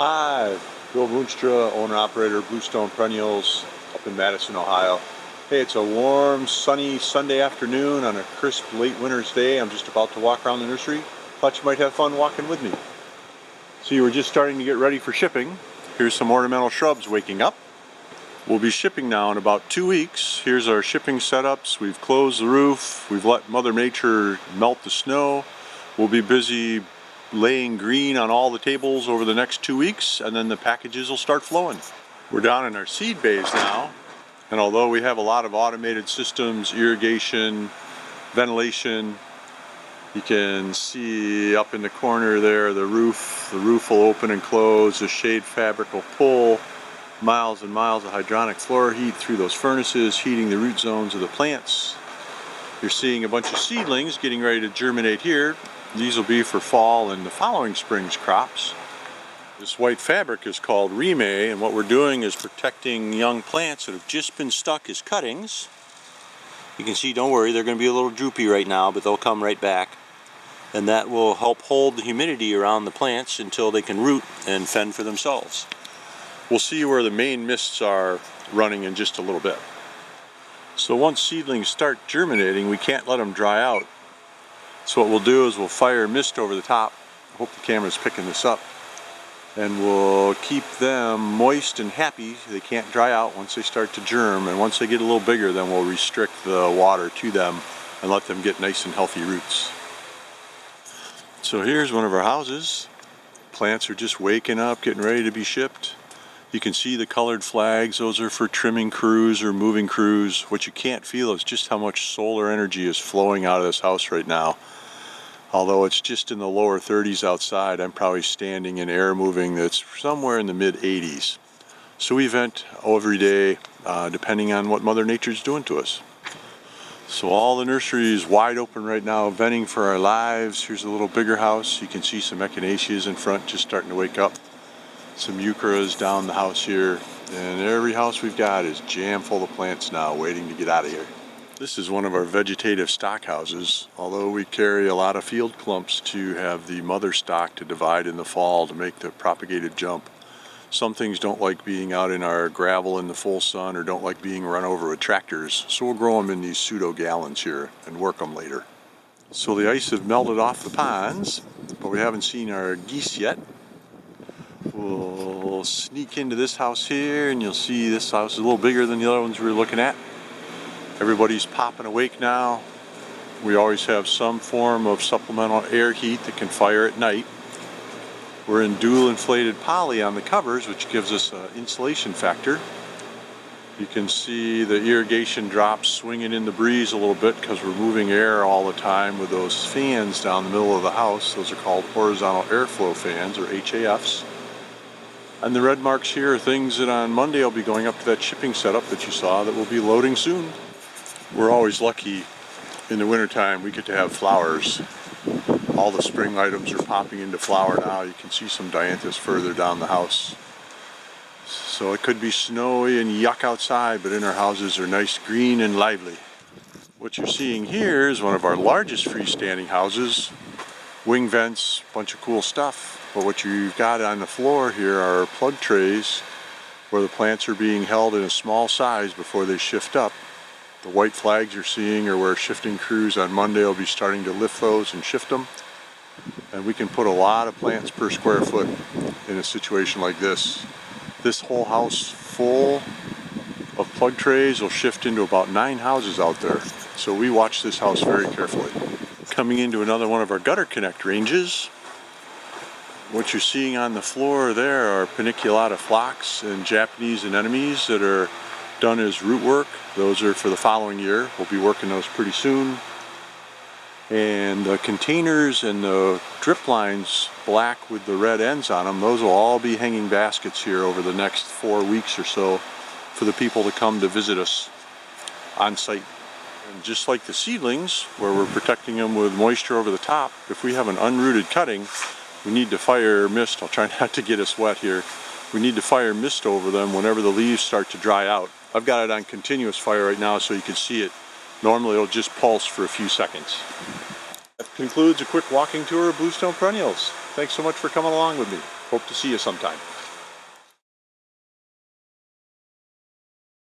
Hi, Bill Moonstra, owner-operator Bluestone Perennials up in Madison, Ohio. Hey, it's a warm, sunny Sunday afternoon on a crisp, late winter's day. I'm just about to walk around the nursery. Thought you might have fun walking with me. So you were just starting to get ready for shipping. Here's some ornamental shrubs waking up. We'll be shipping now in about 2 weeks. Here's our shipping setups. We've closed the roof. We've let Mother Nature melt the snow. We'll be busy laying green on all the tables over the next 2 weeks, and then the packages will start flowing. We're down in our seed bays now, and although we have a lot of automated systems, irrigation, ventilation, you can see up in the corner there the roof will open and close, the shade fabric will pull miles and miles of hydronic floor heat through those furnaces, heating the root zones of the plants. You're seeing a bunch of seedlings getting ready to germinate here. These will be for fall and the following spring's crops. This white fabric is called remay, and what we're doing is protecting young plants that have just been stuck as cuttings. You can see, don't worry, they're going to be a little droopy right now, but they'll come right back. And that will help hold the humidity around the plants until they can root and fend for themselves. We'll see where the main mists are running in just a little bit. So once seedlings start germinating, we can't let them dry out. So what we'll do is we'll fire mist over the top. I hope the camera's picking this up. And we'll keep them moist and happy. They can't dry out once they start to germ. And once they get a little bigger, then we'll restrict the water to them and let them get nice and healthy roots. So here's one of our houses. Plants are just waking up, getting ready to be shipped. You can see the colored flags. Those are for trimming crews or moving crews. What you can't feel is just how much solar energy is flowing out of this house right now. Although it's just in the lower 30s outside, I'm probably standing in air moving that's somewhere in the mid 80s. So we vent every day, depending on what Mother Nature's doing to us. So all the nursery is wide open right now, venting for our lives. Here's a little bigger house. You can see some echinaceas in front just starting to wake up. Some euchras down the house here. And every house we've got is jam full of plants now, waiting to get out of here. This is one of our vegetative stock houses. Although we carry a lot of field clumps to have the mother stock to divide in the fall to make the propagated jump. Some things don't like being out in our gravel in the full sun or don't like being run over with tractors. So we'll grow them in these pseudo gallons here and work them later. So the ice have melted off the ponds, but we haven't seen our geese yet. We'll sneak into this house here, and you'll see this house is a little bigger than the other ones we were looking at. Everybody's popping awake now. We always have some form of supplemental air heat that can fire at night. We're in dual inflated poly on the covers, which gives us an insulation factor. You can see the irrigation drops swinging in the breeze a little bit because we're moving air all the time with those fans down the middle of the house. Those are called horizontal airflow fans, or HAFs. And the red marks here are things that on Monday I'll be going up to that shipping setup that you saw that will be loading soon. We're always lucky in the wintertime we get to have flowers. All the spring items are popping into flower now. You can see some dianthus further down the house. So it could be snowy and yuck outside, but in our houses are nice green and lively. What you're seeing here is one of our largest freestanding houses. Wing vents, bunch of cool stuff. But what you've got on the floor here are plug trays where the plants are being held in a small size before they shift up. The white flags you're seeing are where shifting crews on Monday will be starting to lift those and shift them. And we can put a lot of plants per square foot in a situation like this. This whole house full of plug trays will shift into about 9 houses out there. So we watch this house very carefully. Coming into another one of our gutter connect ranges. What you're seeing on the floor there are paniculata phlox and Japanese anemones that are done as root work. Those are for the following year. We'll be working those pretty soon. And the containers and the drip lines, black with the red ends on them, those will all be hanging baskets here over the next 4 weeks or so for the people to come to visit us on site. And just like the seedlings, where we're protecting them with moisture over the top, if we have an unrooted cutting, we need to fire mist. I'll try not to get us wet here. We need to fire mist over them whenever the leaves start to dry out. I've got it on continuous fire right now so you can see it. Normally it'll just pulse for a few seconds. That concludes a quick walking tour of Bluestone Perennials. Thanks so much for coming along with me. Hope to see you sometime.